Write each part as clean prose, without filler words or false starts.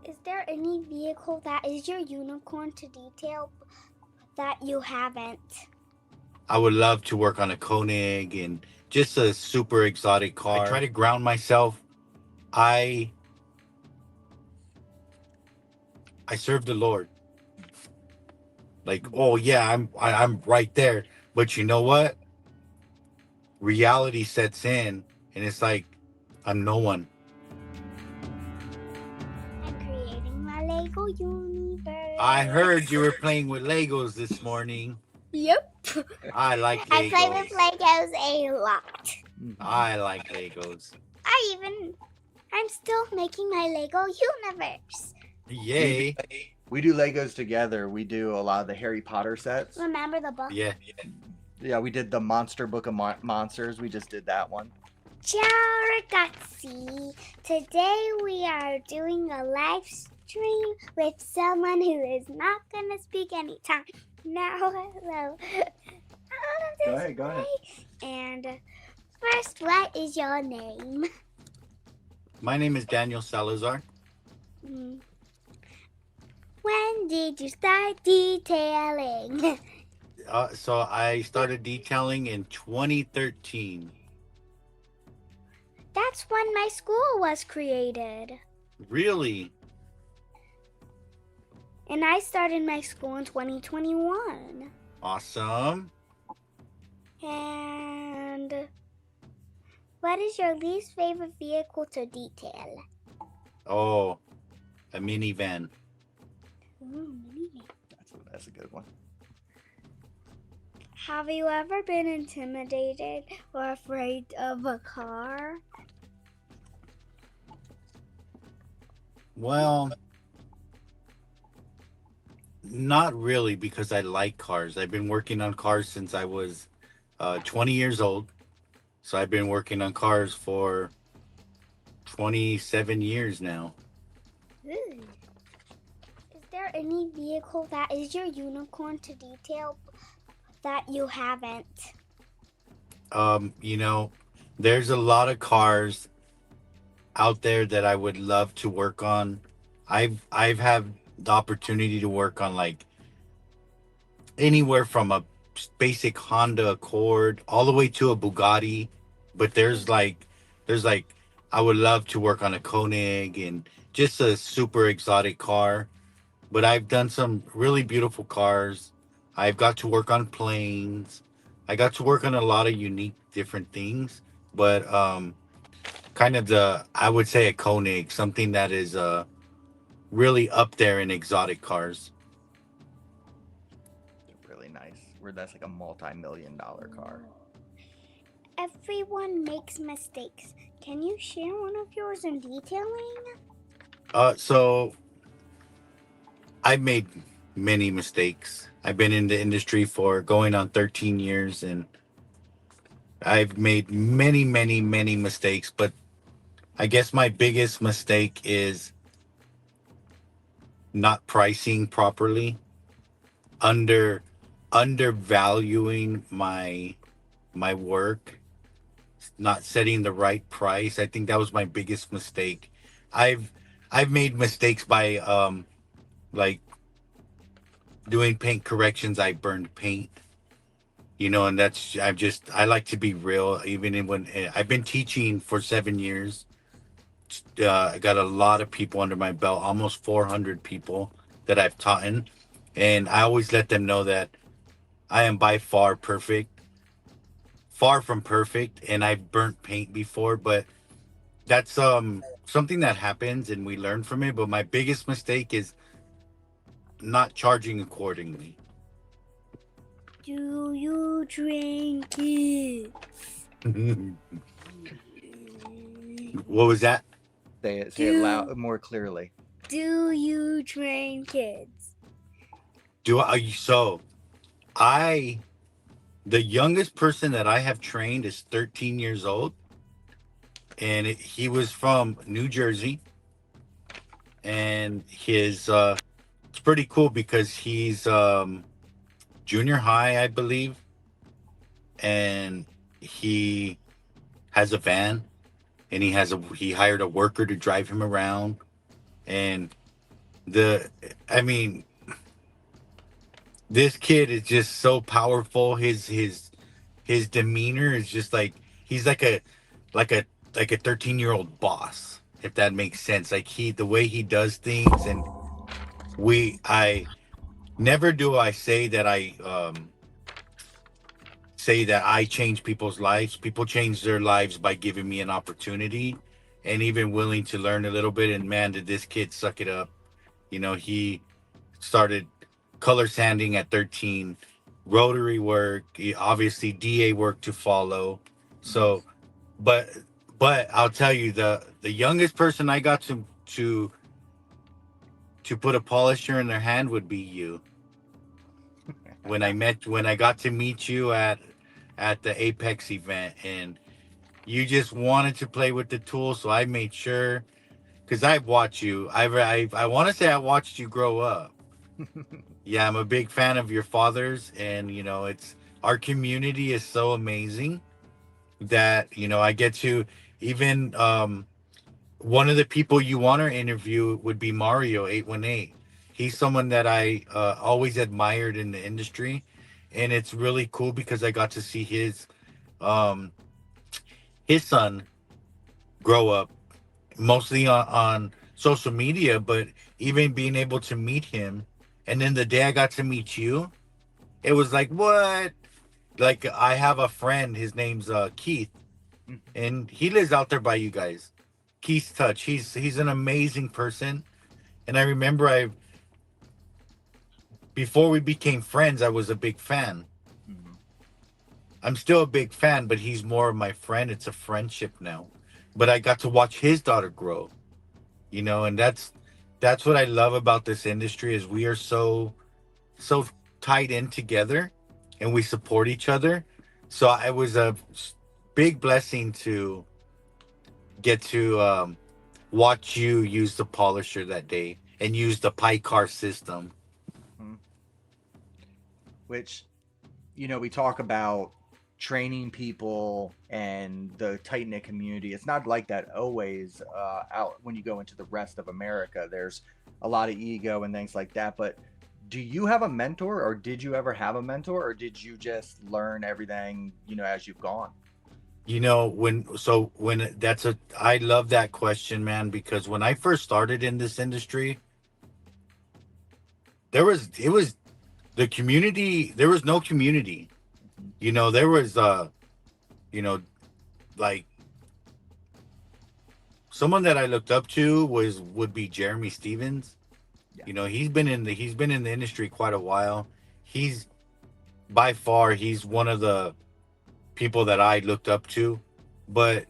Is there any vehicle that is your unicorn to detail that you haven't? I would love to work on a Koenig and just a super exotic car. I try to ground myself. I I serve the Lord. Like, oh yeah, I'm right there. But you know what? Reality sets in, and it's like I'm no one. I'm creating my Lego universe. I heard you were playing with Legos this morning. Yep. I like Legos. I play with Legos a lot. I like Legos. I'm still making my Lego universe. Yay. We do Legos together. We do a lot of the Harry Potter sets. Remember the book? Yeah. Yeah, we did the Monster Book of Monsters. We just did that one. Ciao ragazzi! Today we are doing a live stream with someone who is not going to speak anytime. Now, hello. Go ahead. And first, what is your name? My name is Daniel Salazar. When did you start detailing? So I started detailing in 2013. That's when my school was created. Really? And I started my school in 2021. Awesome. And what is your least favorite vehicle to detail? Oh, a minivan. Ooh, minivan. That's a good one. Have you ever been intimidated or afraid of a car? Well, not really, because I like cars. I've been working on cars since I was 20 years old. So I've been working on cars for 27 years now. Ooh. Is there any vehicle that is your unicorn to detail that you haven't? There's a lot of cars out there that I would love to work on. I've had the opportunity to work on like anywhere from a basic Honda Accord all the way to a Bugatti. But there's like I would love to work on a Koenig and just a super exotic car. But I've done some really beautiful cars. I've got to work on planes. I got to work on a lot of unique different things. But kind of I would say a Koenig, something that is really up there in exotic cars. Really nice. That's like a multi-million-dollar car. Everyone makes mistakes. Can you share one of yours in detailing? So I've made many mistakes. I've been in the industry for going on 13 years, and I've made many, many, many mistakes. But I guess my biggest mistake is not pricing properly, undervaluing my work, not setting the right price. I think that was my biggest mistake. I've made mistakes by like doing paint corrections. I burned paint, and I like to be real. Even when I've been teaching for 7 years, I got a lot of people under my belt, almost 400 people that I've taught in, and I always let them know that I am by far far from perfect, and I've burnt paint before, but that's something that happens and we learn from it. But my biggest mistake is not charging accordingly. Do you drink it? What was that? Say it loud, more clearly. Do you train kids? The youngest person that I have trained is 13 years old, and he was from New Jersey, and it's pretty cool because he's junior high, I believe, and he has a van, and he hired a worker to drive him around, and the I mean, this kid is just so powerful. His demeanor is just like he's like a like a 13-year-old boss, if that makes sense. Like the way he does things, and we I never do I say that I change people's lives. People change their lives by giving me an opportunity and even willing to learn a little bit. And man, did this kid suck it up. He started color sanding at 13, rotary work, obviously DA work to follow. Mhm. So, but I'll tell you, the youngest person I got to put a polisher in their hand would be you. When I got to meet you at the Apex event, and you just wanted to play with the tool, so I made sure, because I've watched you. I want to say I watched you grow up. Yeah, I'm a big fan of your father's, and it's our community is so amazing that I get to even one of the people you want to interview would be Mario 818. He's someone that I always admired in the industry, and it's really cool because I got to see um his son grow up mostly on social media, but even being able to meet him, and then the day I got to meet you, it was like, what? Like, I have a friend, his name's Keith, and he lives out there by you guys. Keith's Touch. He's an amazing person. And I remember I before we became friends, I was a big fan. Mhm. I'm still a big fan, but he's more of my friend. It's a friendship now. But I got to watch his daughter grow, and that's what I love about this industry is we are so tied in together, and we support each other. So it was a big blessing to get to watch you use the polisher that day and use the pie car system. Mhm. Which, we talk about training people and the tight knit community. It's not like that always out when you go into the rest of America. There's a lot of ego and things like that. But do you have a mentor, or did you ever have a mentor, or did you just learn everything, as you've gone? When that's a I love that question, man, because when I first started in this industry, it was the community, there was no community. Mhm. There was you know like someone that I looked up to would be Jeremy Stevens. Yeah. He's been in the industry quite a while. He's by far he's one of the people that I looked up to, but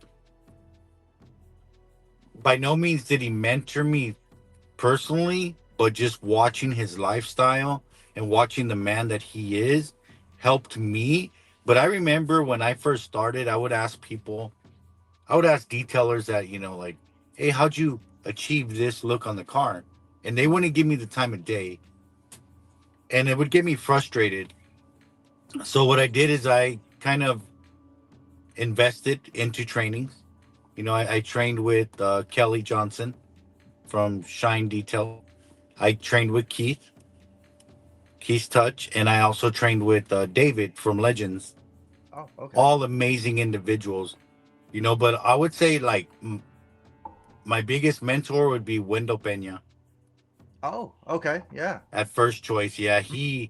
by no means did he mentor me personally, but just watching his lifestyle and watching the man that he is helped me. But I remember when I first started, I would ask detailers that, like, hey, how'd you achieve this look on the car? And they wouldn't give me the time of day. And it would get me frustrated. So what I did is I kind of invested into trainings. I trained with Kelly Johnson from Shine Detail. I trained with Keith's Touch, and I also trained with David from Legends. Oh, okay. All amazing individuals, But I would say like my biggest mentor would be Wendell Pena Oh, okay. Yeah. at first choice. Yeah, Mhm.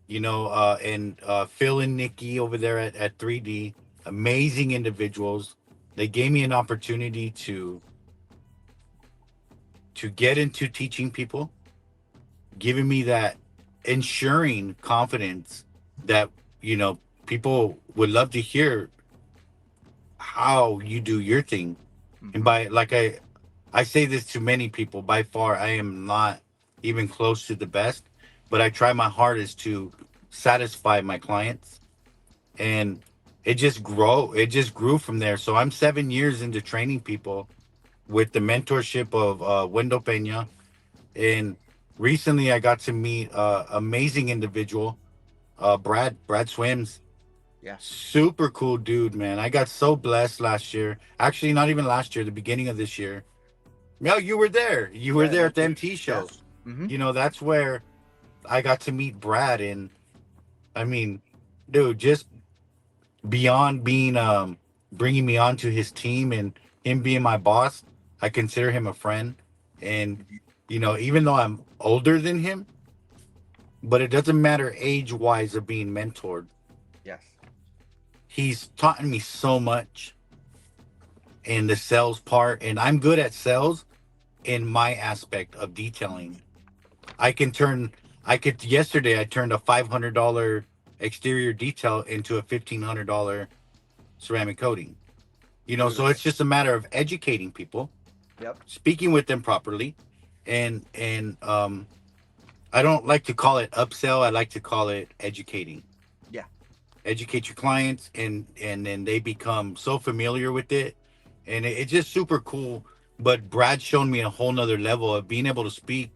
and Phil and Nikki over there at 3D, amazing individuals. They gave me an opportunity to get into teaching people, giving me that ensuring confidence that you know people would love to hear how you do your thing. And Mhm. by like I say this to many people, by far I am not even close to the best, but I try my hardest to satisfy my clients, and it just grew from there. So I'm 7 years into training people with the mentorship of Wendell Pena. And recently I got to meet amazing individual, Brad Swims. Yeah. Super cool dude, man. I got so blessed last year. Actually, not even last year, the beginning of this year. No, you were there. You were Yeah. there at the MT. MT Yeah. show. Mm-hmm. You know, that's where I got to meet Brad. And I mean, dude, just beyond being bringing me onto his team and him being my boss, I consider him a friend. And you know, even though I'm older than him, but it doesn't matter age wise of being mentored. Yes. He's taught me so much in the sales part, and I'm good at sales in my aspect of detailing. I can turn I could yesterday I turned a $500 exterior detail into a $1,500 ceramic coating. You know, so Beautiful. it's just a matter of educating people, Yep. speaking with them properly, and I don't like to call it upsell. I like to call it educating. Yeah. Educate your clients, and then they become so familiar with it, and it's just super cool. But Brad's shown me a whole nother level of being able to speak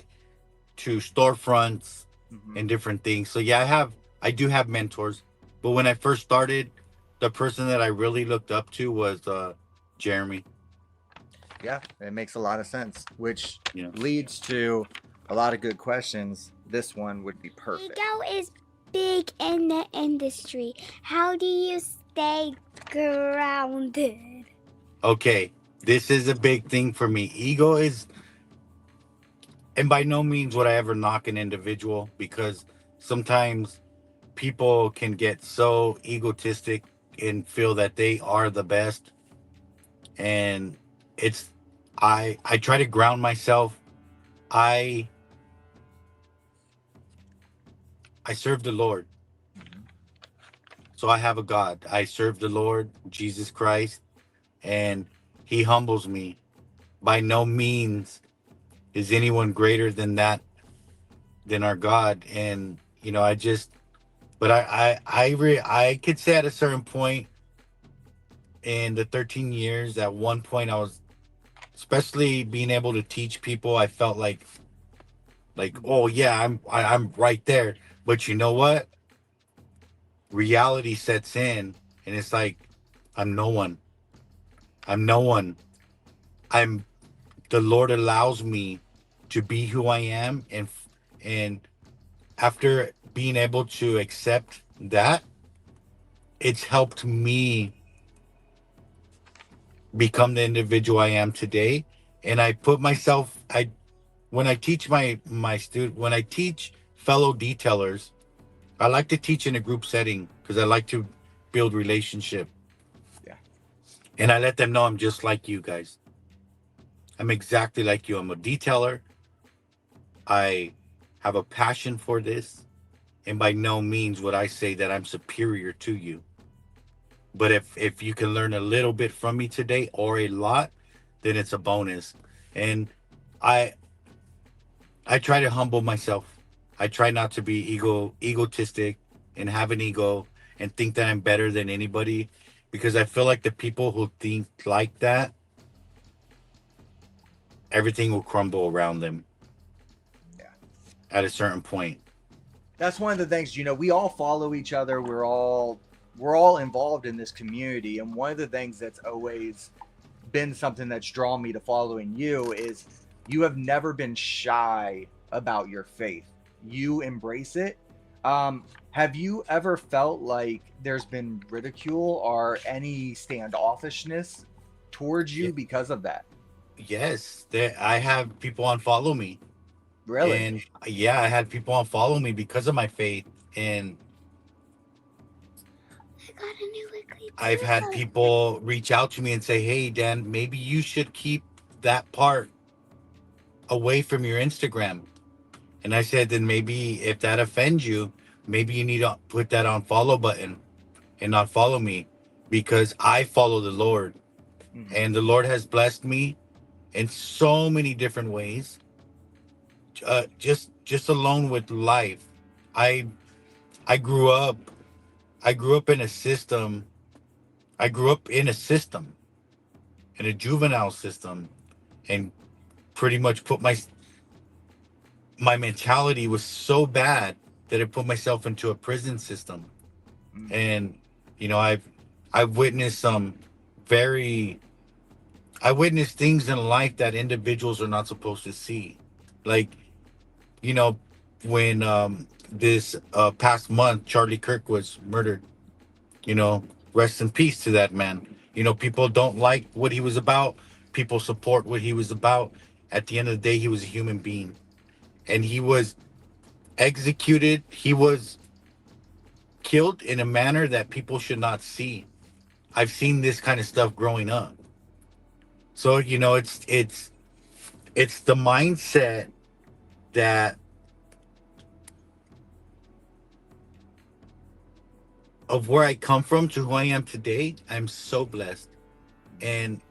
to storefronts Mm-hmm. and different things. So yeah, I do have mentors, but when I first started, the person that I really looked up to was Jeremy. Yeah, it makes a lot of sense, which You know, leads to a lot of good questions. This one would be perfect. Ego is big in the industry. How do you stay grounded? okay, this is a big thing for me. Ego is, and by no means would I ever knock an individual, because sometimes people can get so egotistic and feel that they are the best. And it's, I try to ground myself. I i serve the Lord. Mhm. So I have a God. I serve the Lord Jesus Christ, and he humbles me. By no means is anyone greater than that, than our God. And you know, I just, but I could say at a certain point in the 13 years, at one point I was, especially being able to teach people, I felt like, oh yeah, I'm right there. But you know what? Reality sets in, and it's like, I'm no one. I'm no one. I'm The Lord allows me to be who I am, and after being able to accept that, it's helped me become the individual I am today. And I put myself, I when I teach my student, when I teach fellow detailers, I like to teach in a group setting because I like to build relationship. Yeah. And I let them know I'm just like you guys. I'm exactly like you. I'm a detailer. I have a passion for this, and by no means would I say that I'm superior to you. But if you can learn a little bit from me today or a lot, then it's a bonus. And I I try to humble myself. I try not to be egotistic and have an ego and think that I'm better than anybody, because I feel like the people who think like that, everything will crumble around them Yeah. at a certain point. That's one of the things, we all follow each other. We're all involved in this community, and one of the things that's always been something that's drawn me to following you is you have never been shy about your faith. You embrace it. Have you ever felt like there's been ridicule or any standoffishness towards Yeah. you because of that? Yes, I have people unfollow me. Really? And yeah, I had people unfollow me because of my faith. And I got a new wiggly I've had toy. people reach out to me and say, hey, Dan, maybe you should keep that part away from your Instagram. And I said, then maybe if that offends you, maybe you need to put that on follow button and not follow me, because I follow the Lord, Hmm. and the Lord has blessed me in so many different ways. Just alone with life. I I grew up I grew up in a system. I grew up in a juvenile system, and pretty much put my mentality was so bad that it put myself into a prison system. Mm. And you know, I've witnessed some very I witnessed things in life that individuals are not supposed to see. Like you know, when this past month Charlie Kirk was murdered, you know, rest in peace to that man. You know, people don't like what he was about. People support what he was about. At the end of the day, he was a human being, and he was executed. He was killed in a manner that people should not see. I've seen this kind of stuff growing up. So, you know, it's the mindset that of where I come from to who I am today. I'm so blessed, and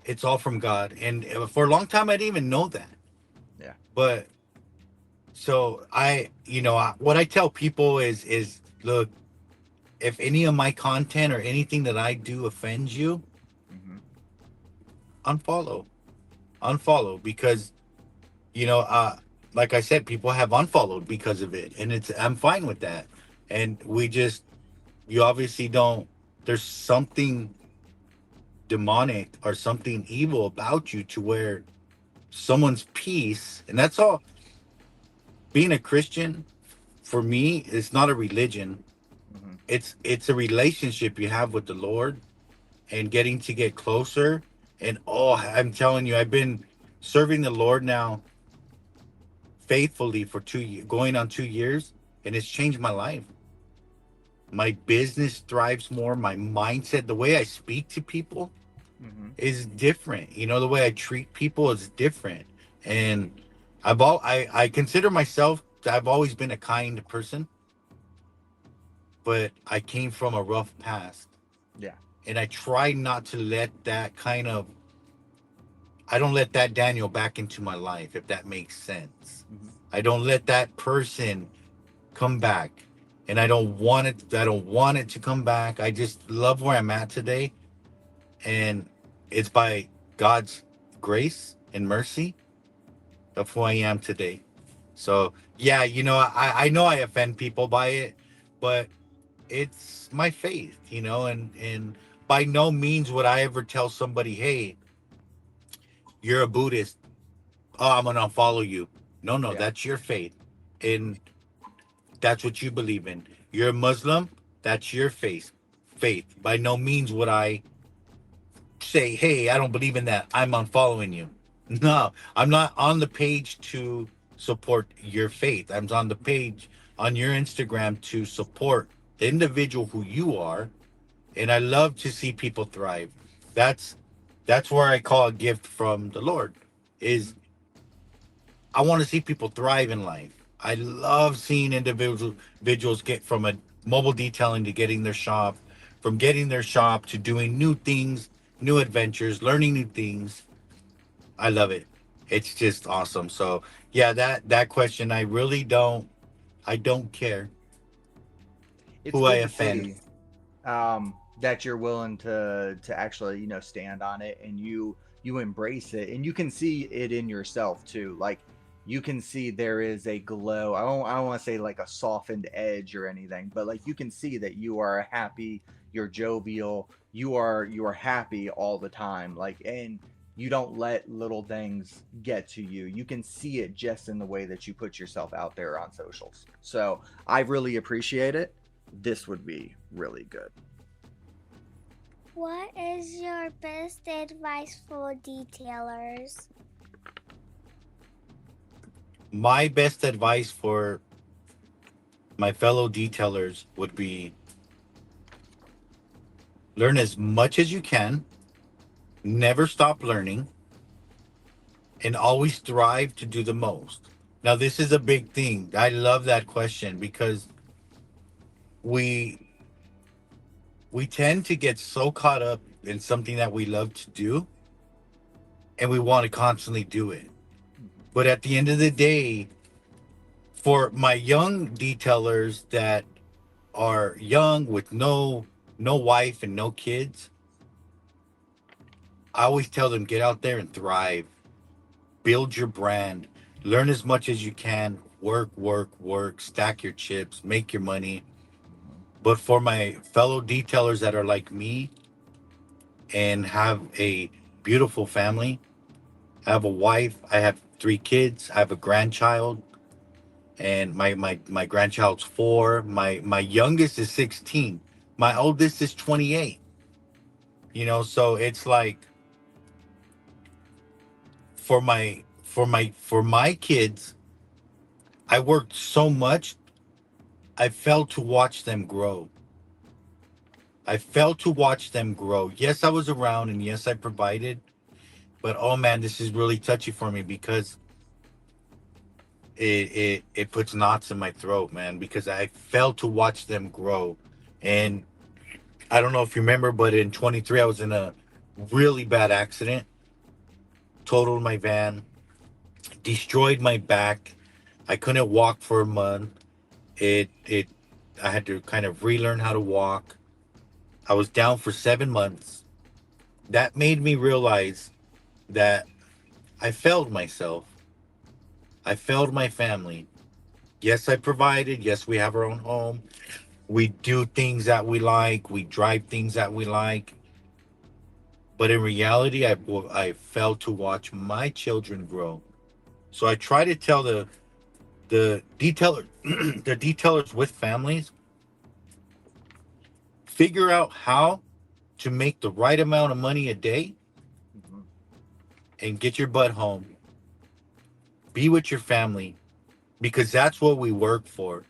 it's all from God. And for a long time, I didn't even know that. Yeah. But so what I tell people is look, if any of my content or anything that I do offends you, Hmm. unfollow, unfollow, because you know, like I said, people have unfollowed because of it, and I'm fine with that. And you obviously don't. There's something demonic or something evil about you to where someone's peace, and that's all. Being a Christian for me is not a religion. Hmm. It's a relationship you have with the Lord, and getting to get closer. And oh, I'm telling you, I've been serving the Lord now faithfully for 2 years, going on 2 years, and it's changed my life. My business thrives more. My mindset, the way I speak to people Hmm. is different. You know, the way I treat people is different. And I consider myself, I've always been a kind person, but I came from a rough past. Yeah. And I try not to let that kind of I don't let that Daniel back into my life, if that makes sense. Hmm. I don't let that person come back. And I don't want it to come back. I just love where I'm at today. And it's by God's grace and mercy of who I am today. So yeah, I know I offend people by it, but it's my faith, and by no means would I ever tell somebody, hey, you're a Buddhist. Oh, I'm gonna unfollow you. No, no, Yeah. that's your faith. Hmm. And that's what you believe in. You're a Muslim, that's your faith. By no means would I say, hey, I don't believe in that, I'm unfollowing you. No, I'm not on the page to support your faith. I'm on the page on your Instagram to support the individual who you are. And I love to see people thrive. That's where I call a gift from the Lord. Hmm. Is I want to see people thrive in life. I love seeing individuals get from a mobile detailing to getting their shop, from getting their shop to doing new things, new adventures, learning new things. I love it. It's just awesome. So yeah, that question, I don't care It's who I good to offend. see that you're willing to actually, stand on it, and you embrace it, and you can see it in yourself too. Like, you can see there is a glow. I don't want to say like a softened edge or anything, but like you can see that you are happy, you're jovial, you are happy all the time. Like, and you don't let little things get to you. You can see it just in the way that you put yourself out there on socials. So I really appreciate it. This would be really good. What is your best advice for detailers? My best advice for my fellow detailers would be learn as much as you can, never stop learning, and always strive to do the most. Now, this is a big thing. I love that question because we we tend to get so caught up in something that we love to do, and we want to constantly do it. Mhm. But at the end of the day, for my young detailers that are young with no wife and no kids, I always tell them get out there and thrive. Build your brand. Learn as much as you can. Work, work, work. Stack your chips. Make your money. Mhm. But for my fellow detailers that are like me and have a beautiful family, I have a wife, I have 3 kids, I have a grandchild. and my grandchild's 4. My youngest is 16. My oldest is 28. So it's like for my kids, I worked so much. I failed to watch them grow. I failed to watch them grow. Yes, I was around, and yes, I provided, but oh man, this is really touchy for me because it puts knots in my throat, man, because I failed to watch them grow. And I don't know if you remember, but in 23 I was in a really bad accident, totaled my van, destroyed my back. I couldn't walk for a month. It I had to kind of relearn how to walk. I was down for 7 months. That made me realize that I failed myself. I failed my family. Yes, I provided. Yes, we have our own home. We do things that we like. We drive things that we like. But in reality, I failed to watch my children grow. So I try to tell the detailer the detailers with families, figure out how to make the right amount of money a day Hmm. and get your butt home. Be with your family because that's what we work for.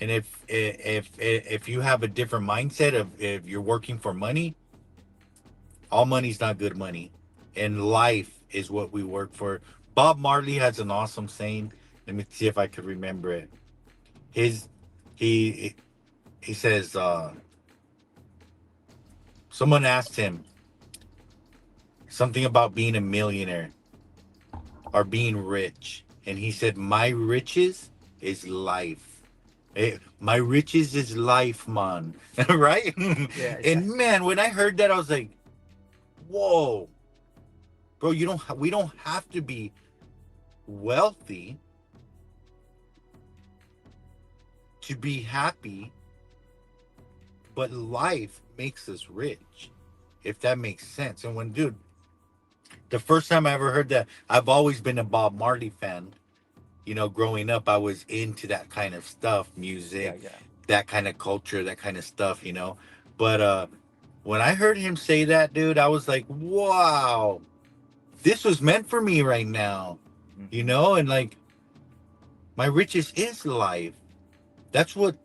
And if you have a different mindset of if you're working for money, all money's not good money. And life is what we work for. Bob Marley has an awesome saying. Let me see if I could remember it. His he he says someone asked him something about being a millionaire or being rich. And he said, my riches is life. My riches is life, man. Right? Yeah, yeah. And man, when I heard that, I was like, whoa, bro, we don't have to be wealthy to be happy, but life makes us rich, if that makes sense. And when, dude, the first time I ever heard that, I've always been a Bob Marley fan. Growing up, I was into that kind of stuff, Yeah, music, yeah. that kind of culture, that kind of stuff. But when I heard him say that, dude, I was like, wow, this was meant for me right now. Hmm. And like my riches is life. That's what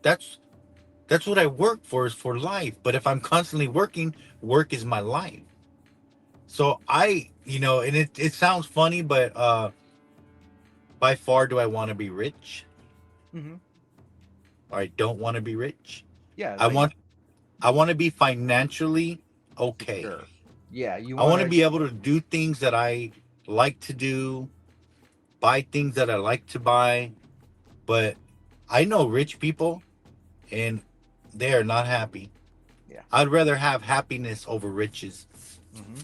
I work for, is for life. But if I'm constantly working, work is my life. So and it sounds funny, but by far do I want to be rich? Hmm. Or I don't want to be rich. Yeah, I like want I want to be financially okay. secure. Yeah, you I want want to to. be able to do things that I like to do, buy things that I like to buy. But I know rich people and they are not happy. Yeah. I'd rather have happiness over riches. Hmm.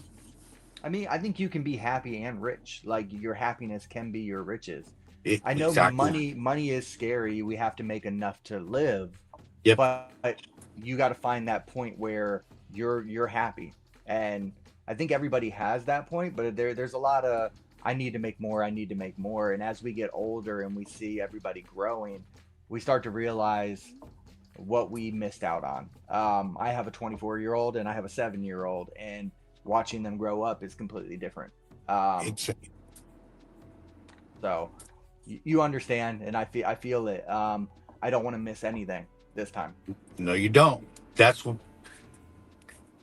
I mean, I think you can be happy and rich. Like your happiness can be your riches. I know Exactly. money is scary. We have to make enough to live, Yep. but you got to find that point where you're happy. And I think everybody has that point, but there's a lot of I need to make more, I need to make more. And as we get older and we see everybody growing, we start to realize what we missed out on. I have a 24-year-old and I have a 7-year-old, and watching them grow up is completely different. Um, Ex- so you understand, and I feel it. I don't want to miss anything this time. no, you don't. That's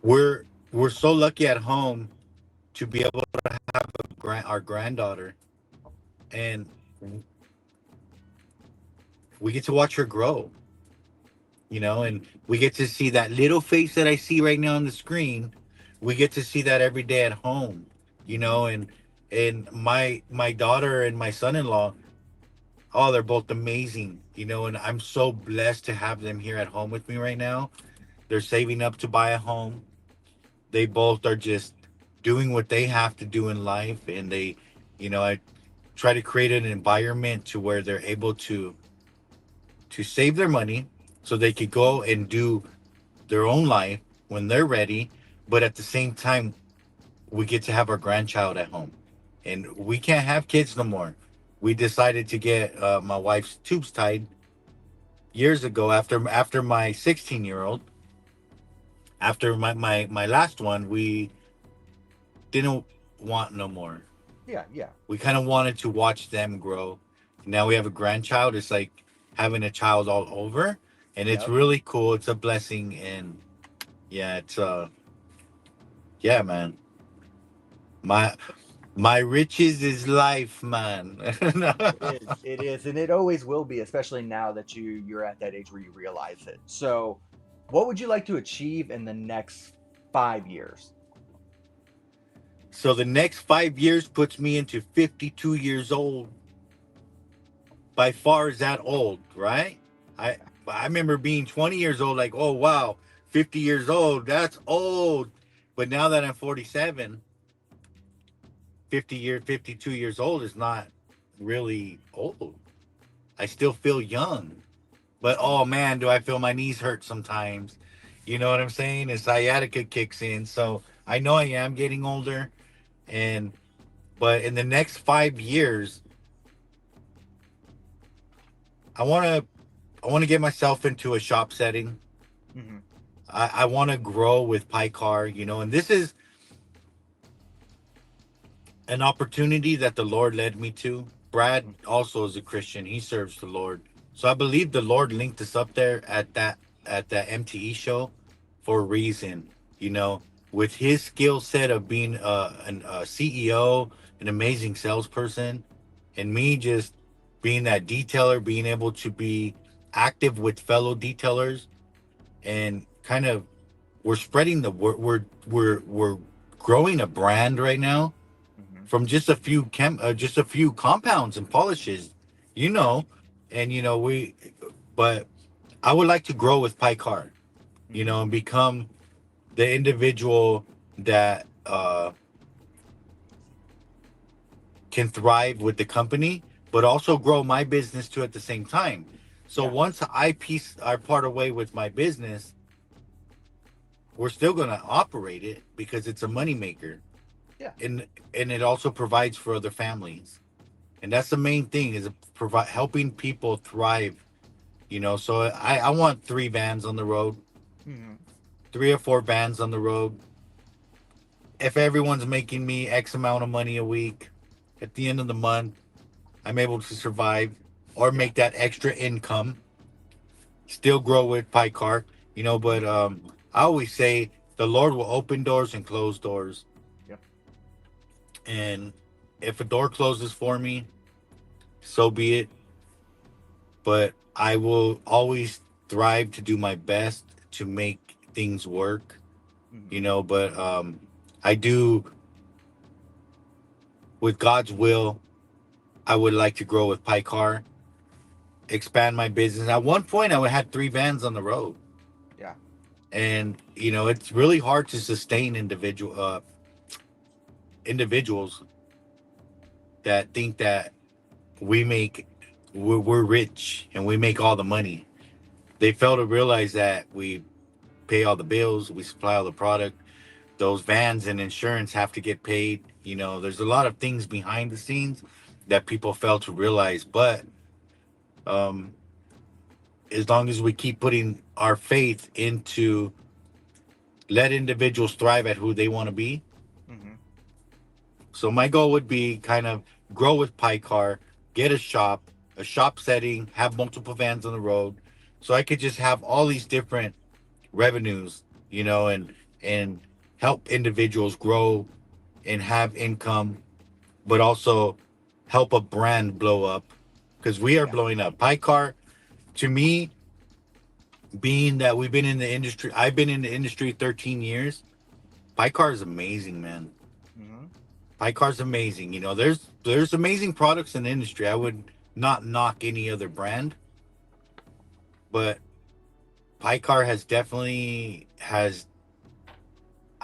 we're so lucky at home to be able to have our granddaughter, and we get to watch her grow. And we get to see that little face that I see right now on the screen. We get to see that every day at home. you Hmm. know and and my daughter and my son-in-law, oh, they're both amazing. And I'm so blessed to have them here at home with me right now. They're saving up to buy a home. They both are just doing what they have to do in life, and I try to create an environment to where they're able to save their money so they could go and do their own life when they're ready. But at the same time, we get to have our grandchild at home, and we can't have kids no more. we decided to get my wife's tubes tied years ago after my 16-year-old. After my last one, we didn't want no more. Yeah, yeah. We kind of wanted to watch them grow. Now we have a grandchild. It's like having a child all over, and it's Yep. really cool. It's a blessing, and yeah, it's yeah, man. My my riches is life, man. It is. It is, and it always will be, especially now that you're at that age where you realize it. So, what would you like to achieve in the next 5 years? So the next 5 years puts me into 52 years old. By far is that old, right? I I remember being 20 years old, like, oh wow, 50 years old, that's old. But now that I'm 47, 52 years old is not really old. I still feel young. But oh man, do I feel my knees hurt sometimes. You know what I'm saying? And sciatica kicks in. So I know I am getting older. And but in the next 5 years, I wanna I wanna get myself into a shop setting. Mm-hmm. I wanna grow with Pycar, and this is an opportunity that the Lord led me to. Brad also is a Christian. He serves the Lord. So I believe the Lord linked us up there at that MTE show for a reason, you know, with his skill set of being a CEO, an amazing salesperson, and me just being that detailer, being able to be active with fellow detailers and kind of we're spreading the word we're growing a brand right now Mm-hmm. from just a few compounds and polishes, you know, and we, but I would like to grow with Pycar, Mm-hmm. and become the individual that can thrive with the company, but also grow my business too at the same time. So Yeah. once I part away with my business, we're still gonna operate it because it's a moneymaker, Yeah. and it also provides for other families, and that's the main thing is provide helping people thrive. So I want three vans on the road, Mm-hmm. 3 or 4 vans on the road. If everyone's making me X amount of money a week, at the end of the month, I'm able to survive or Yeah. make that extra income, still grow with Pycar, Mm-hmm. but I always say the Lord will open doors and close doors. Yep. And if a door closes for me, so be it. But I will always thrive to do my best to make things work, Mm-hmm. but I do, with God's will, I would like to grow with Pycar, expand my business. At one point, I had 3 vans on the road. Yeah. And, it's really hard to sustain individuals that think that we make, we're rich and we make all the money. They fail to realize that we pay all the bills, we supply all the product. Those vans and insurance have to get paid. There's a lot of things behind the scenes that people fail to realize. But um, as long as we keep putting our faith into let individuals thrive at who they want to be. Mm-hmm. So my goal would be kind of grow with Pycar, get a shop setting, have multiple vans on the road, so I could just have all these different revenues, and help individuals grow and have income, but also help a brand blow up because we are Yeah. blowing up. Pycar, to me, being that we've been in the industry, I've been in the industry 13 years. Pycar is amazing, man. Mm-hmm. Pycar's amazing. There's amazing products in the industry. I would not knock any other brand, but Pycar has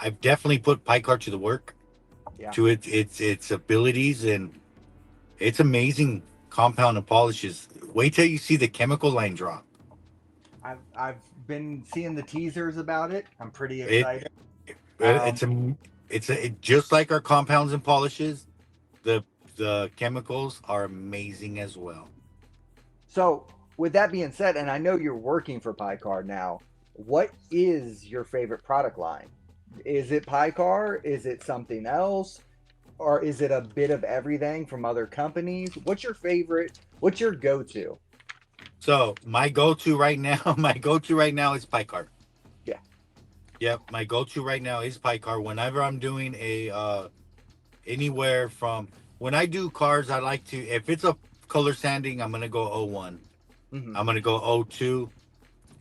I've definitely put Pycar to the work, Yeah. to its abilities, and it's amazing compound and polishes. Wait till you see the chemical line drop. I've been seeing the teasers about it. I'm pretty It excited. Um, it's a just like our compounds and polishes. The the chemicals are amazing as well. So, with that being said, and I know you're working for PyCar now, what is your favorite product line? Is it PyCar? Is it something else? Or is it a bit of everything from other companies? What's your favorite? What's your go-to? So my go-to right now, my go-to right now is Picar. Yeah. Yep, my go-to right now is Picar. Whenever I'm doing a anywhere from when I do cars, I like to if it's a color sanding, I'm gonna go O1. Hmm. I'm gonna go O2,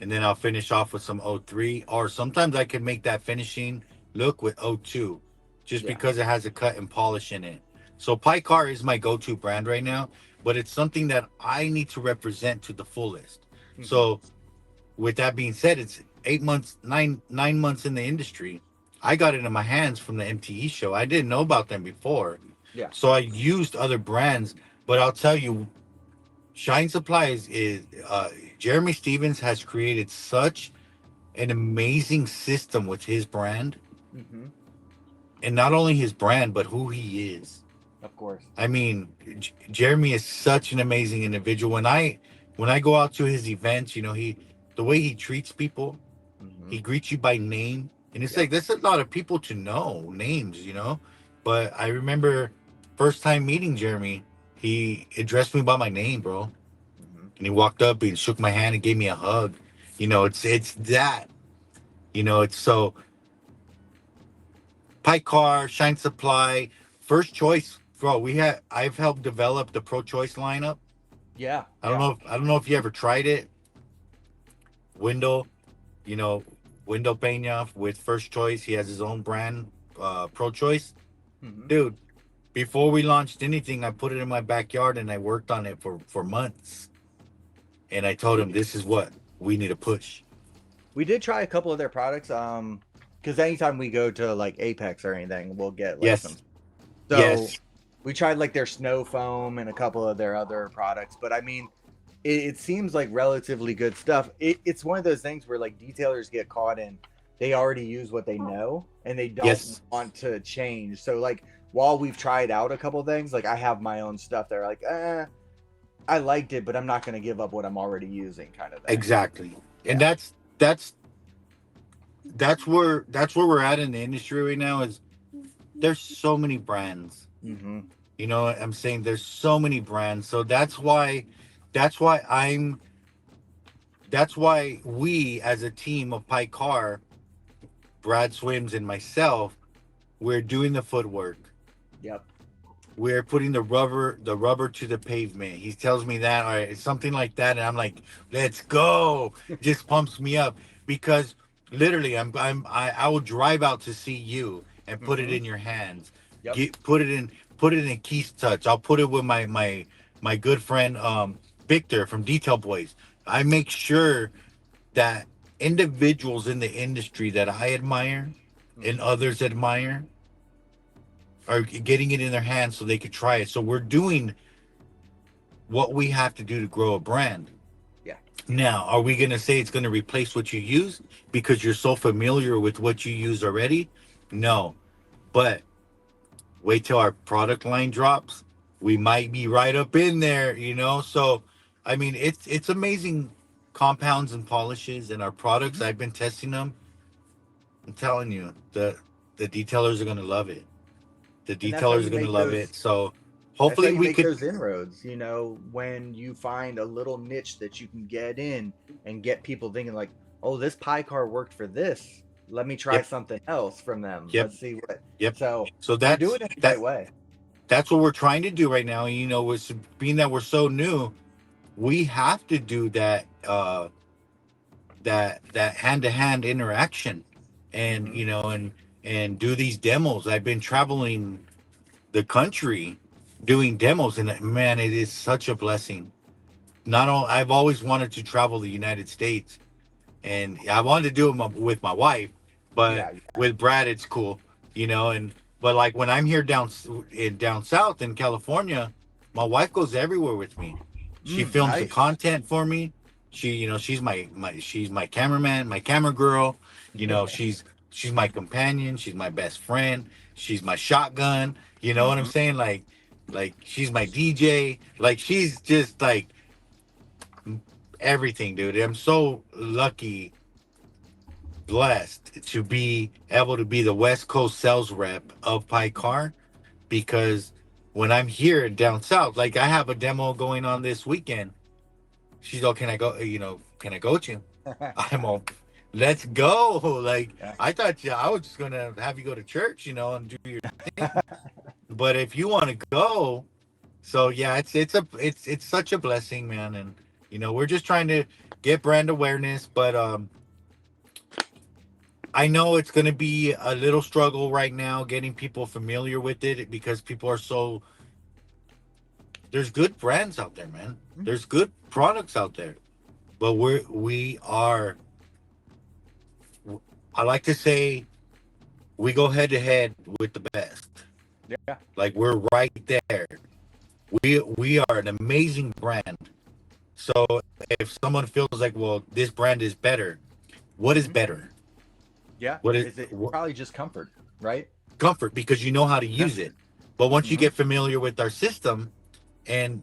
and then I'll finish off with some O3. Or sometimes I can make that finishing look with O2, just Yeah. because it has a cut and polish in it. So Picar is my go-to brand right now, but it's something that I need to represent to the fullest. Hmm. So with that being said, it's 8 months, 9 months in the industry. I got it in my hands from the MTE show. I didn't know about them before. Yeah. So I used other brands, but I'll tell you, Shine Supply is Jeremy Stevens has created such an amazing system with his brand, Hmm. and not only his brand, but who he is. Of course. I mean, Jeremy is such an amazing individual. When I go out to his events, the way he treats people, Hmm. he greets you by name, and it's Yep. like that's a lot of people to know names. But I remember first time meeting Jeremy, he addressed me by my name, bro, Hmm. and he walked up and shook my hand and gave me a hug. It's that. It's so Pike Car, Shine Supply, First Choice, bro. I've helped develop the Pro Choice lineup. Yeah. I don't Yeah. know. I don't know if you ever tried it. Window, you know, Window Pena with First Choice. He has his own brand, Pro Choice. Hmm. Dude, before we launched anything, I put it in my backyard and I worked on it for months. And I told him, this is what we need to push. We did try a couple of their products. Because anytime we go to like Apex or anything, we'll get like some. Yes. So Yes. we tried like their snow foam and a couple of their other products, but I mean, it seems like relatively good stuff. It's one of those things where like detailers get caught in they already use what they know and they don't Yes. want to change. So like while we've tried out a couple things, like I have my own stuff that are like, I liked it, but I'm not going to give up what I'm already using, kind of thing. Exactly. And Yeah. that's where we're at in the industry right now is there's so many brands. Mm-hmm. I'm saying there's so many brands. So that's why we as a team of Pike Car, Brad Swims and myself, we're doing the footwork. Yep. We're putting the rubber to the pavement. He tells me that, all right, it's something like that, and I'm like, let's go. Just pumps me up because literally, I will drive out to see you and put it Mm-hmm. in your hands. Yep. Put it in Keith's touch. I'll put it with my good friend Victor from Detail Boys. I make sure that individuals in the industry that I admire and Mm-hmm. others admire are getting it in their hands so they could try it. So we're doing what we have to do to grow a brand. Yeah. Now, are we going to say it's going to replace what you use because you're so familiar with what you use already? No. But wait till our product line drops. We might be right up in there. So, I mean, it's amazing compounds and polishes and our products. Mm-hmm. I've been testing them. I'm telling you, the detailers are going to love it. The And that's how detailers are you going to make love those. it. So That's how hopefully you we make could. those inroads, when you find a little niche that you can get in and get people thinking like, "Oh, this pie car worked for this. Let me try Yep. something else from them. Yep. Let's see what." Yep. So So you're that's doing it the that. right way. That's what we're trying to do right now. With being that we're so new, we have to do that hand to hand interaction, and Hmm. and do these demos. I've been traveling the country doing demos, and man, it is such a blessing. Not all I've always wanted to travel the United States, and I wanted to do it with my wife, but Yeah. with Brad, it's cool, And but like when I'm here down south in California, my wife goes everywhere with me. She films the Nice. content for me. She's my cameraman, my camera girl. She's my companion. She's my best friend. She's my shotgun. You know what I'm Hmm. saying? Like Like she's my DJ. Like she's just like everything, dude. I'm so lucky, blessed to be able to be the West Coast sales rep of Pie Car because when I'm here down south, like I have a demo going on this weekend. She's all, can I go? Can I coach you? I'm all, let's go. Like Yeah. I thought I was just gonna have you go to church, and do your thing. But if you want to go, so yeah, it's such a blessing, man. And we're just trying to get brand awareness, but I know it's gonna be a little struggle right now getting people familiar with it because people are so. There's good brands out there, man. There's good products out there, but we are. I like to say we go head to head with the best. Yeah. Like we're right there. We are an amazing brand. So if someone feels like, well, this brand is better, what is better? Yeah. What is Is it what, probably just comfort, right? comfort? Because you know how to Yeah. use it. But once you Mm-hmm. get familiar with our system and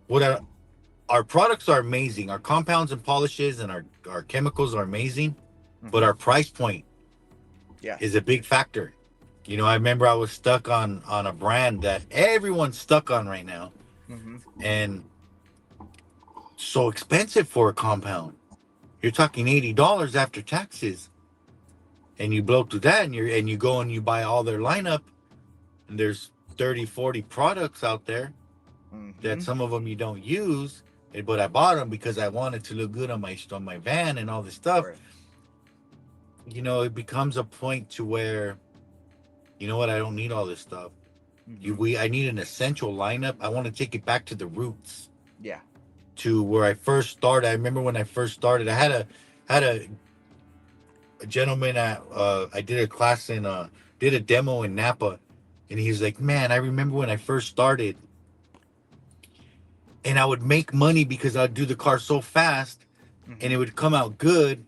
what our products are amazing, our compounds and polishes and our chemicals are amazing, but our price point Yeah. is a big factor. I remember I was stuck on a brand that everyone's stuck on right now, Mm-hmm. and so expensive for a compound. You're talking $80 after taxes, and you blow through that, and you go and you buy all their lineup, and there's 30, 40 products out there that Mm-hmm. some of them you don't use, but I bought them because I wanted to look good on my van and all this stuff. Right. It becomes a point to where, you know what, I don't need all this stuff. Mm-hmm. I need an essential lineup. I want to take it back to the roots, Yeah. to where I first started. I remember when I first started, I had a gentleman at I did a class in did a demo in Napa, and he's like, man, I remember when I first started, and I would make money because I'd do the car so fast, and Mm-hmm. it would come out good,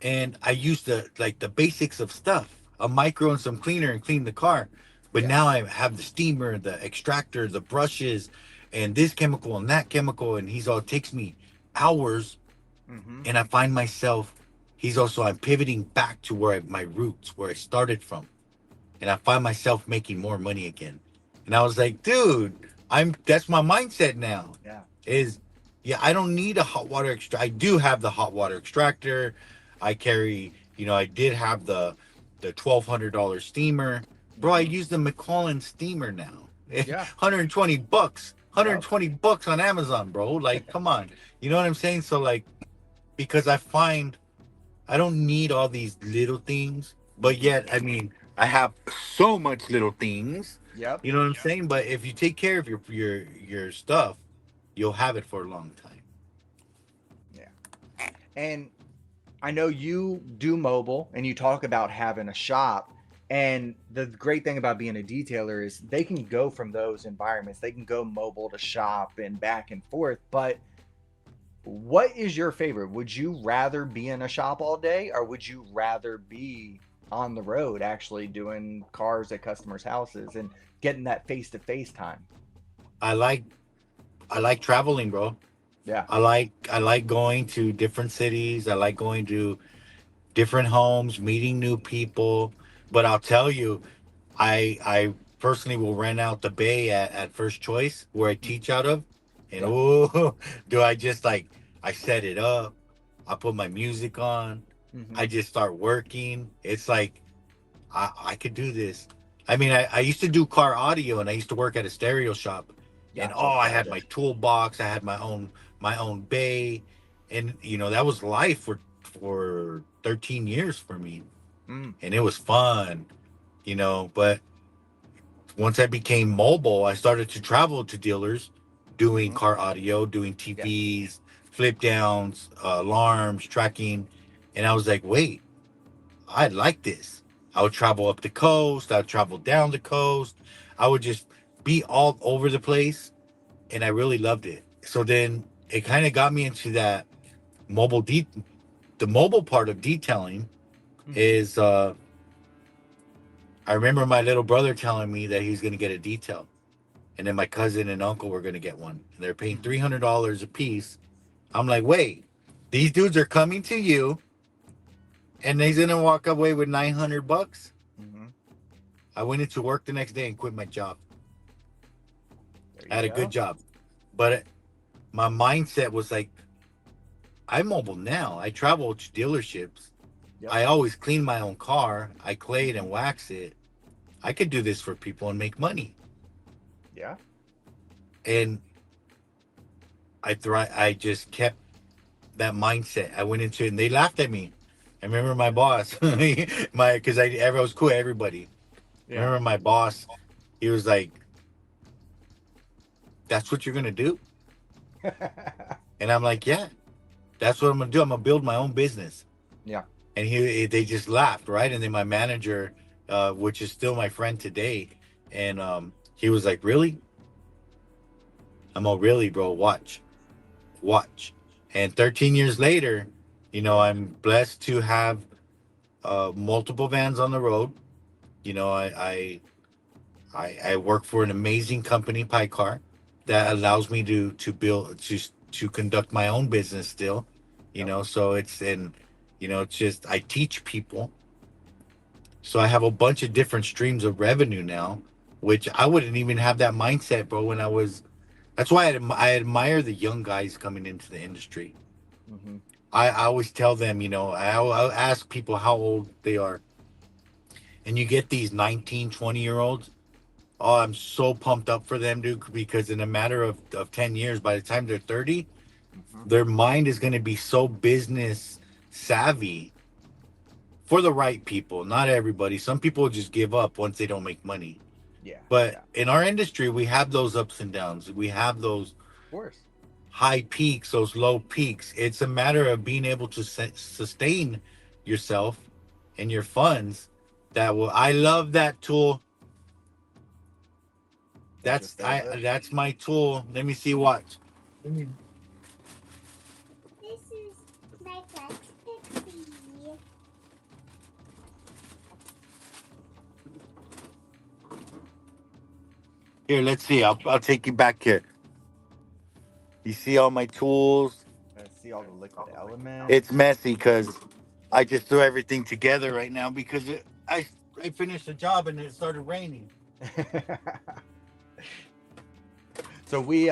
and I used the basics of stuff, a micro and some cleaner, and clean the car. But Yeah. now I have the steamer, the extractor, the brushes, and this chemical and that chemical, and it takes me hours, Mm-hmm. and I find myself. I'm pivoting back to my roots, where I started from, and I find myself making more money again. And I was like, dude, that's my mindset now. Yeah. Is yeah, I don't need a hot water extract. I do have the hot water extractor. I carry, I did have the $1,200 steamer. Bro, I Mm-hmm. use the McCollin steamer now. Yeah. 120 bucks. Yep. 120 bucks on Amazon, bro. Like, come on. You know what I'm saying? So like, because I find I don't need all these little things, but yet, I mean, I have so much little things. Yep. You know what I'm saying? But if you take care of your stuff, you'll have it for a long time. Yeah. And I know you do mobile and you talk about having a shop. And the great thing about being a detailer is they can go from those environments. They can go mobile to shop and back and forth. But what is your favorite? Would you rather be in a shop all day, or would you rather be on the road actually doing cars at customers' houses and getting that face-to-face time? I like I like traveling, bro. Yeah. I like going to different cities. I like going to different homes, meeting new people. But I'll tell you, I personally will rent out the bay at First Choice where I teach out of, and Yeah. oh, do I just like I set it up, I put my music on, Mm-hmm. I just start working. It's like I could do this. I mean, I used to do car audio and I used to work at a stereo shop, and Gotcha. I had Gotcha. my toolbox, I had my own bay, and that was life for 13 years for me, Mm. and it was fun, but once I became mobile, I started to travel to dealers doing Mm-hmm. car audio, doing Yeah. TVs, flip downs, alarms, tracking. And I was like, wait, I like this. I would travel up the coast, I'd travel down the coast. I would just be all over the place. And I really loved it. So then it kind of got me into that mobile the mobile part of detailing Mm-hmm. is I remember my little brother telling me that he's gonna get a detail. and then my cousin and uncle were gonna get one. And they're paying $300 a piece. I'm like, wait, these dudes are coming to you, and they're gonna walk away with $900. Mm-hmm. I went into work the next day and quit my job. There I had you a good go. job, but my mindset was like, I'm mobile now. I travel to dealerships. Yep. I always clean my own car. I clay it and wax it. I could do this for people and make money. Yeah. And I just kept that mindset. I went into it and they laughed at me. I remember my boss, because I was cool with everybody. I Yeah. remember my boss, he was like, that's what you're going to do? And I'm like, yeah, that's what I'm going to do. I'm going to build my own business. Yeah. And they just laughed, right? And then my manager, which is still my friend today, and he was like, really? I'm all, really, bro, watch. And 13 years later, I'm blessed to have multiple vans on the road. I work for an amazing company, Car, that allows me to build to conduct my own business still. Yep. So it's just I teach people. So I have a bunch of different streams of revenue now, which I wouldn't even have that mindset, bro, when I was. That's why I admire the young guys coming into the industry. Mm-hmm. I always tell them, I'll ask people how old they are. And you get these 19, 20-year-olds. Oh, I'm so pumped up for them, dude, because in a matter of 10 years, by the time they're 30, Mm-hmm. their mind is going to be so business savvy for the right people. Not everybody. Some people just give up once they don't make money. Yeah. But Yeah. in our industry, we have those ups and downs. We have those Of course. high peaks, those low peaks. It's a matter of being able to sustain yourself and your funds. I love that tool. That's your favorite? That's my tool. Let me see what. This is my flex pixie. Here, let's see. I'll take you back here. You see all my tools? I see all the liquid elements. It's messy because I just threw everything together right now because I finished the job and it started raining. So we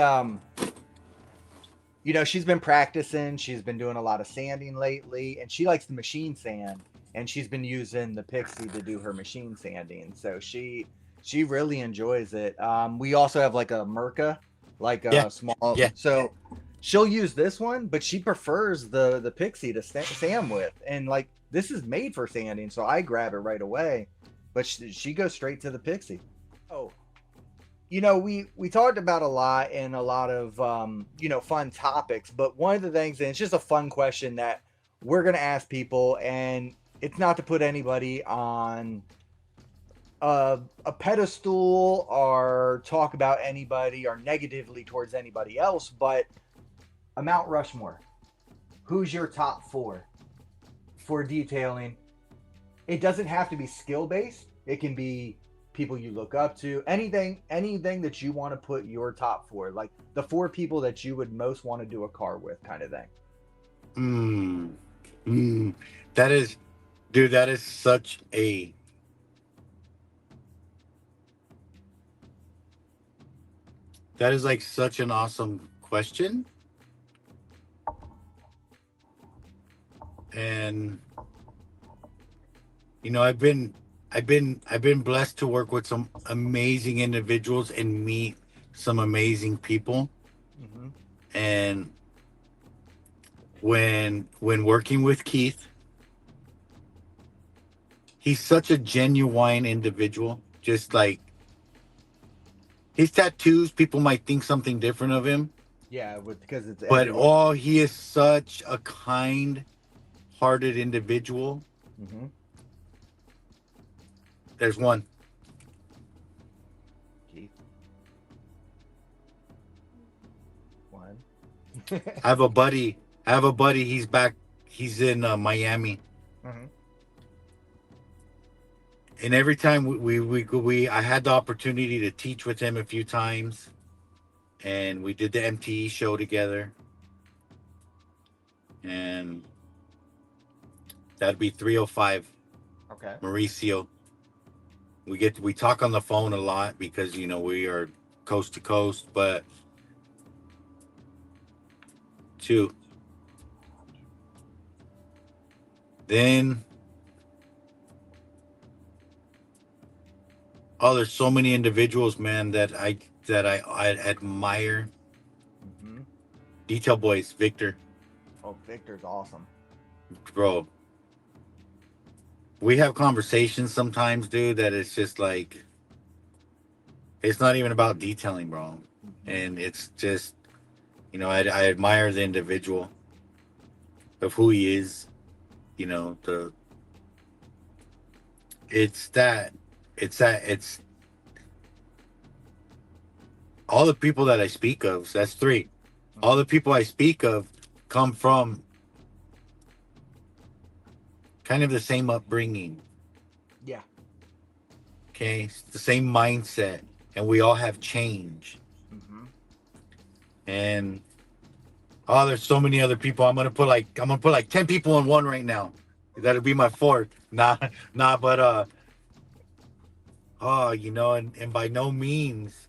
she's been practicing, she's been doing a lot of sanding lately, and she likes the machine sand, and she's been using the Pixie to do her machine sanding. So she really enjoys it. We also have like a Merca, like a small. Yeah. So she'll use this one, but she prefers the Pixie to sand with, and like this is made for sanding, so I grab it right away. But she goes straight to the Pixie. Oh, we talked about a lot and a lot of fun topics, but one of the things, and it's just a fun question that we're gonna ask people, and it's not to put anybody on a pedestal or talk about anybody or negatively towards anybody else, but a Mount Rushmore. Who's your top 4 for detailing? It doesn't have to be skill based. It can be people you look up to. Anything that you want to put your top 4, like the 4 people that you would most want to do a car with, kind of thing. That is, dude. That is such a. That is like such an awesome question. And I've been blessed to work with some amazing individuals and meet some amazing people. Mm-hmm. And when working with Keith, he's such a genuine individual. Just like his tattoos, people might think something different of him. Yeah, because it's. But he is such a kind-hearted individual. Mm-hmm. There's one. Keith. One. I have a buddy. He's back. He's in Miami. Mm-hmm. and every time I had the opportunity to teach with him a few times, and we did the MTE show together, and that'd be 305 Okay. Mauricio. We talk on the phone a lot because we are coast to coast, but two. Then there's so many individuals, man, that I admire. Mm-hmm. Detail Boys, Victor, Oh, Victor's awesome. bro. We have conversations sometimes, dude, that it's just like it's not even about detailing, bro. Mm-hmm. And it's just I admire the individual of who he is. The it's that it's all the people that I speak of. So that's three. All Mm-hmm. the people I speak of come from kind of the same upbringing. Yeah. Okay, it's the same mindset, and we all have change. Mm-hmm. And there's so many other people. I'm gonna put like 10 people in one right now. That'll be my fourth. Nah, nah, but and by no means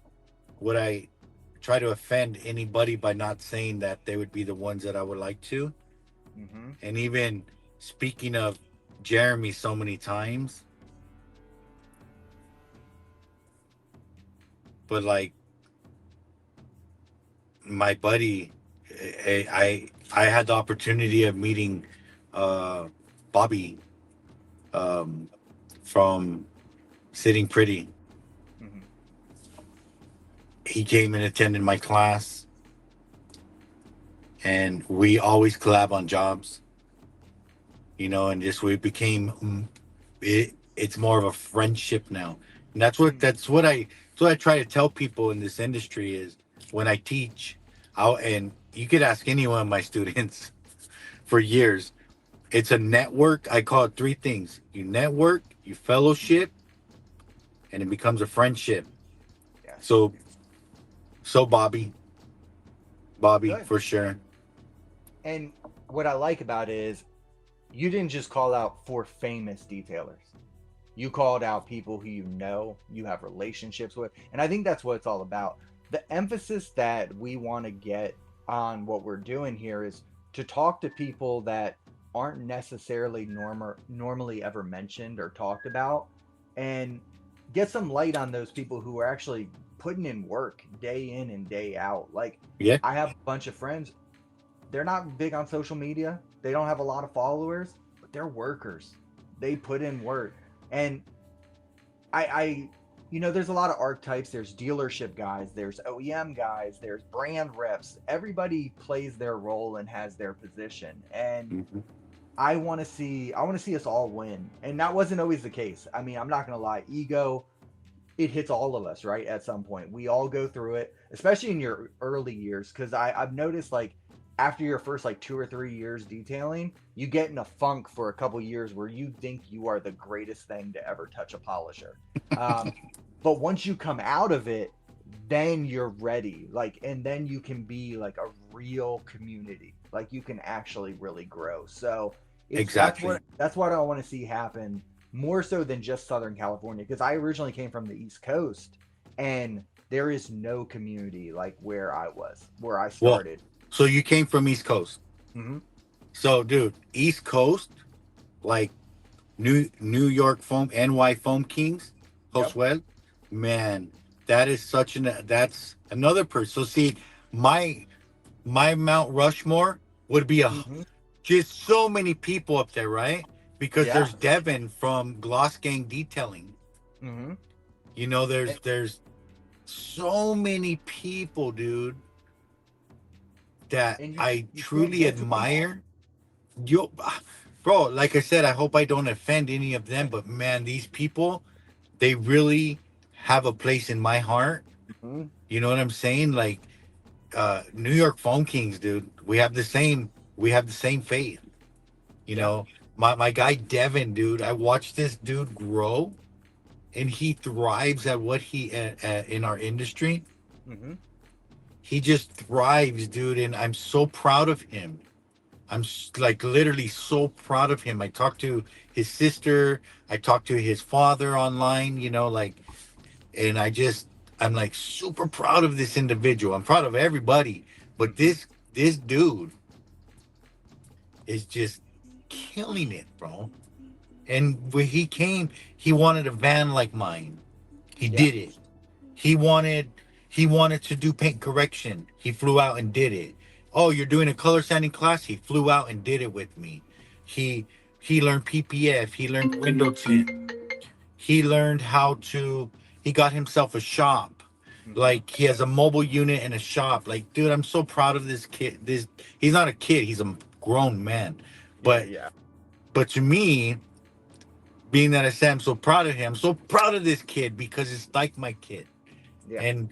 would I try to offend anybody by not saying that they would be the ones that I would like to. Mm-hmm. And even speaking of Jeremy so many times, but like my buddy, I had the opportunity of meeting Bobby um, from Sitting Pretty. Mm-hmm. He came and attended my class, and we always collab on jobs, and just we became it's more of a friendship now. And that's what I try to tell people in this industry is when I teach out, and you could ask any one of my students for years. It's a network. I call it three things: you network, you Mm-hmm. fellowship, and it becomes a friendship. Yes. So Bobby Good. for sure. And what I like about it is you didn't just call out four famous detailers. You called out people who you have relationships with. And I think that's what it's all about. The emphasis that we want to get on what we're doing here is to talk to people that aren't necessarily normally ever mentioned or talked about, and get some light on those people who are actually putting in work day in and day out. Like, Yeah, I have a bunch of friends, they're not big on social media. They don't have a lot of followers, but they're workers. They put in work. And I there's a lot of archetypes. There's dealership guys, there's OEM guys, there's brand reps. Everybody plays their role and has their position. And mhm. I want to see us all win. And that wasn't always the case. I mean, I'm not going to lie. Ego, it hits all of us, right? At some point, we all go through it, especially in your early years. Because I've noticed, like, after your first like 2 or 3 years detailing, you get in a funk for a couple years where you think you are the greatest thing to ever touch a polisher. Um, but once you come out of it, then you're ready. Like, and then you can be like a real community. Like, you can actually really grow. So it's that's Exactly. what that's what I want to see happen more so than just Southern California, because I originally came from the East Coast, and there is no community like where I Well, started. so you came from East Coast. Hmm. So, dude, East Coast, like New York foam, NY foam kings, Yep. Josuel, man, that's another person. So see, my my Mount Rushmore would be Hmm. just so many people up there, right? Because Yeah. there's Devin from Gloss Gang Detailing. Hmm. There's so many people, dude, that And I you can't truly get to them all. admire. You, bro, like I said, I hope I don't offend any of them, but man, these people, they really have a place in my heart. Hmm. You know what I'm saying? Like New York Foam Kings, dude. We have the same faith. You Yeah. know, my guy Devin, dude. I watched this dude grow. and he thrives at what he in our industry. Mm-hmm. He just thrives, dude, and I'm so proud of him. Like literally so proud of him. I talked to his sister, I talked to his father online, like, and I'm like super proud of this individual. I'm proud of everybody, but Mm-hmm. this dude is just killing it, bro. And when he came, he wanted a van like mine. He Yeah. did it. He wanted he wanted to do paint correction. He flew out and did it. Oh, you're doing a color sanding class? He flew out and did it with me. He he learned PPF. He learned window tint. He learned how to. He got himself a shop. Mm-hmm. Like he has a mobile unit and a shop. Like, dude, I'm so proud of this kid. He's not a kid. He's a grown man. Yeah. But Yeah. but to me, being that I say I'm so proud of him, I'm so proud of this kid because it's like my kid. Yeah. And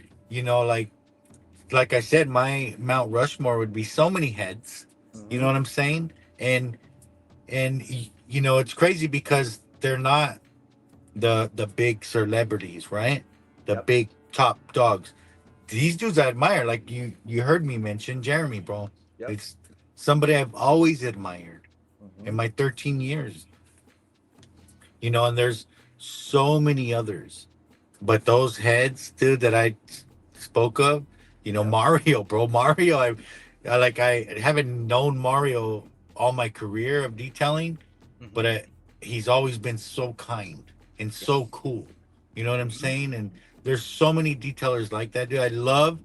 like I said, my Mount Rushmore would be so many heads. You know Mm-hmm. what I'm saying? And it's crazy because they're not the big celebrities, right? The Yep. big top dogs. These dudes I admire, like you heard me mention Jeremy, bro. Yep. It's somebody I've always admired in Mm-hmm. my 13 years. And there's so many others. But those heads, dude, that I spoke of, Yep. Mario, bro, Mario. I haven't known Mario all my career of detailing, but Mm-hmm. he's always been so kind and so Yes. cool. You know what I'm Mm-hmm. saying? And there's so many detailers like that, dude. I love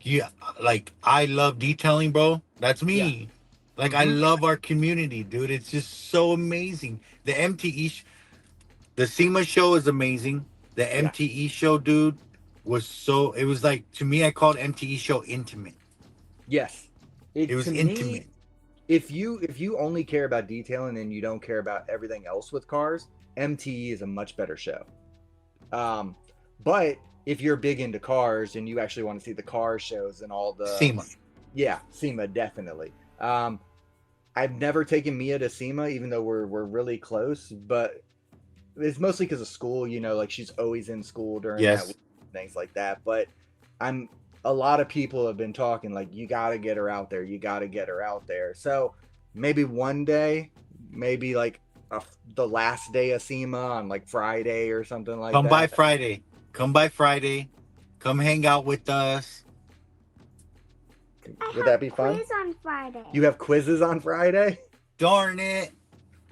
you. Like I love detailing, bro. That's Yeah. me. Like I Mm-hmm. love our community, dude. It's just so amazing. The MTE the SEMA show is amazing. The Yeah. MTE show, dude, it was like, to me, I called MTE show intimate. Yes. It It was to me, intimate. if you only care about detailing and you don't care about everything else with cars, MTE is a much better show. Um, but if you're big into cars and you actually want to see the car shows and all the, SEMA. yeah, SEMA definitely. I've never taken Mia to SEMA, even though we're really close, but it's mostly because of school. Like she's always in school during that Yes. week, things like that. But I'm a lot of people have been talking like you got to get her out there. You got to get her out there. So maybe one day, maybe like the last day of SEMA on like Friday or something like Come by that. Friday. Come by Friday. Come hang out with us. I Would have that be fun? quiz on Friday. You have quizzes on Friday? Darn it.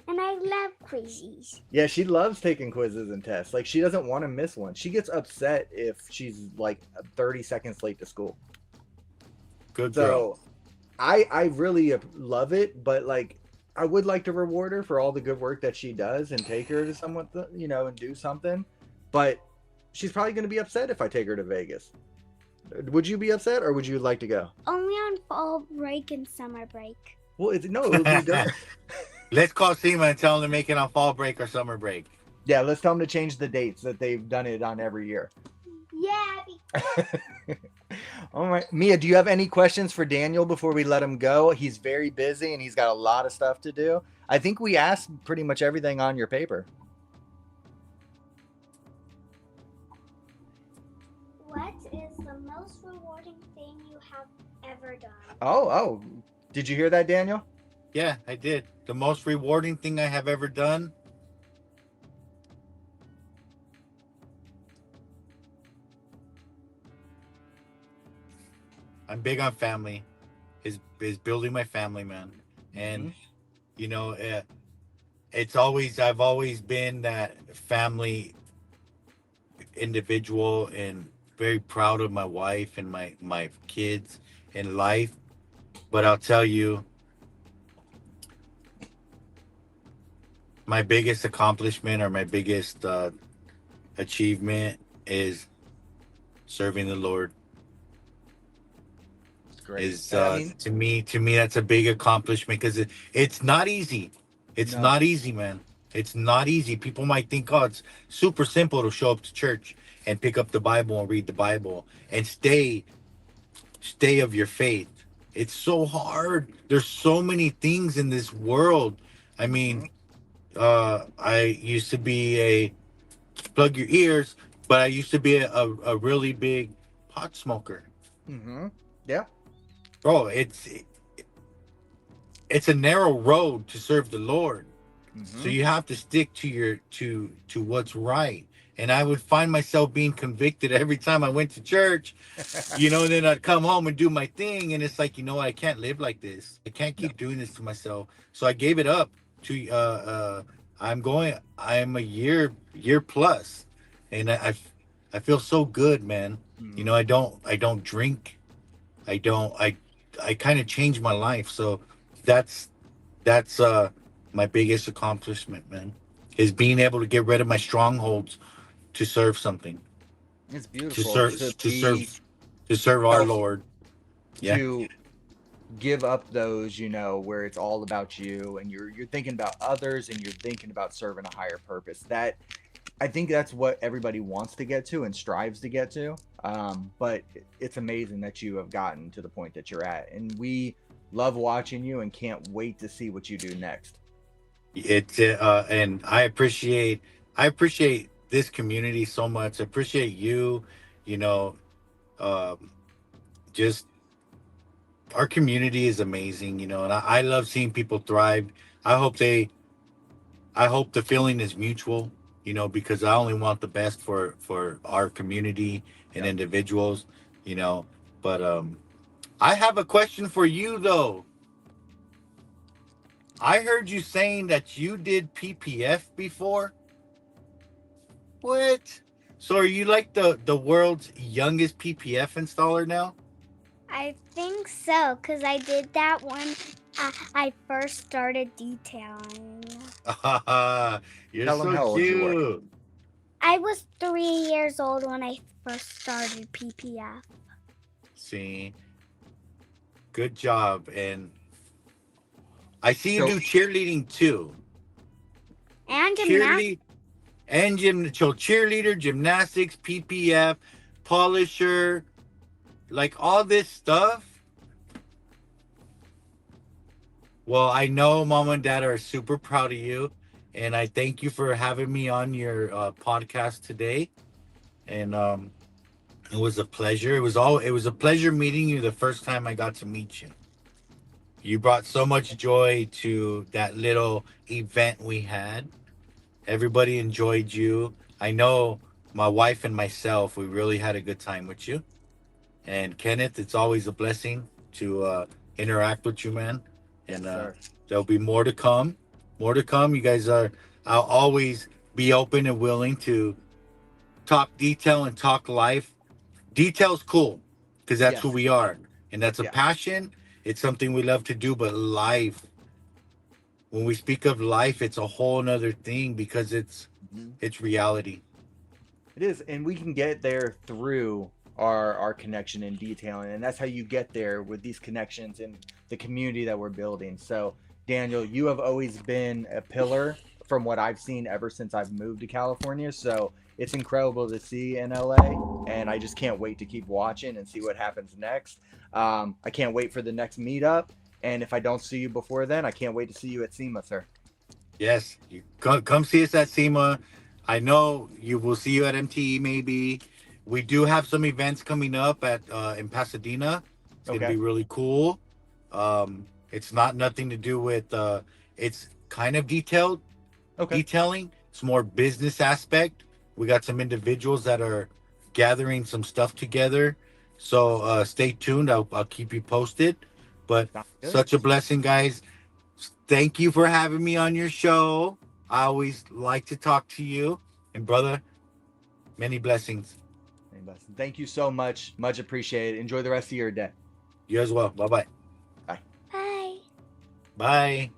And I love quizzes. Yeah, she loves taking quizzes and tests. Like she doesn't want to miss one. She gets upset if she's like 30 seconds late to school. Good girl. So I really love it, but like I would like to reward her for all the good work that she does and take her to someone, and do something. But she's probably going to be upset if I take her to Vegas. Would you be upset or would you like to go? Only on fall break and summer break. Well, it'll be during. Let's call SEMA and tell them to make it on fall break or summer break. Yeah, let's tell them to change the dates that they've done it on every year. Yeah. All right, Mia, do you have any questions for Daniel before we let him go? He's very busy and he's got a lot of stuff to do. I think we asked pretty much everything on your paper. What is the most rewarding thing you have ever done? Oh, did you hear that, Daniel? Yeah, I did. The most rewarding thing I have ever done. I'm big on family. Is building my family, man. And I've always been that family individual and very proud of my wife and my kids in life. But I'll tell you, my biggest accomplishment or my biggest achievement is serving the Lord. It's great. Is to me that's a big accomplishment because it's not easy. It's No. not easy, man. It's not easy. People might think, oh, it's super simple to show up to church and pick up the Bible and read the Bible and stay of your faith. It's so hard. There's so many things in this world. I mean, I used to be plug your ears. But I used to be a really big pot smoker. Mm-hmm. Yeah. Bro, it's a narrow road to serve the Lord. So Mm-hmm. you have to stick to your to what's right. And I would find myself being convicted every time I went to church, and then I'd come home and do my thing, and it's like, what, I can't live like this. I can't No. keep doing this to myself. So I gave it up to I'm a year plus, and I feel so good, man. Mm-hmm. I don't drink. I don't I kind of changed my life. So that's that's my biggest accomplishment, man, is being able to get rid of my strongholds to serve something, It's to beautiful serve to to serve be to serve our self Lord. Yeah. to give up those, where it's all about you and you're thinking about others and you're thinking about serving a higher purpose. That I think that's what everybody wants to get to and strives to get to. But it's amazing that you have gotten to the point that you're at, and we love watching you and can't wait to see what you do next. And I appreciate this community so much. I appreciate you, you know, um, just our community is amazing, and I love seeing people thrive. I hope they I hope the feeling is mutual, because I only want the best for our community and Yep. individuals, you know. But I have a question for you though. I heard you saying that you did PPF before. What? So are you like the world's youngest PPF installer now? I think so, because I did that when I first started detailing. You're Tell them so how old you were. cute. I was 3 years old when I first started PPF. See, good job. And I see you So do cheerleading too. And gymnastics. Cheerlead and so cheerleader, gymnastics, PPF, polisher, like all this stuff. Well, I know mom and dad are super proud of you, and I thank you for having me on your podcast today. And it was a pleasure. It was a pleasure meeting you the first time I got to meet you. You brought so much joy to that little event we had. Everybody enjoyed you. I know my wife and myself, we really had a good time with you. And Kenneth, it's always a blessing to interact with you, man. And yes, sir. there'll be more to come. More to come. You guys are, I'll always be open and willing to talk detail and talk life. Detail's cool because that's who Yes. we are. And that's a Yeah. passion. It's something we love to do. But life, when we speak of life, it's a whole nother thing because it's Mhm. it's reality. It is, and we can get there through our connection and detailing, and that's how you get there with these connections and the community that we're building. So, Daniel, you have always been a pillar from what I've seen ever since I've moved to California. So it's incredible to see in LA, and I just can't wait to keep watching and see what happens next. I can't wait for the next meetup, and if I don't see you before then, I can't wait to see you at SEMA, sir. Yes, you come see us at SEMA. I know you will see you at MTE maybe. We do have some events coming up at in Pasadena. It's gonna Okay. be really cool. It's not nothing to do with it's kind of Okay. detailing. It's more business aspect. We got some individuals that are gathering some stuff together. So stay tuned. I'll keep you posted. But Sounds good. such a blessing, guys. Thank you for having me on your show. I always like to talk to you. And brother, many blessings. Thank you so much. Much appreciated. Enjoy the rest of your day. You as well. Bye bye. Bye. Bye. Bye.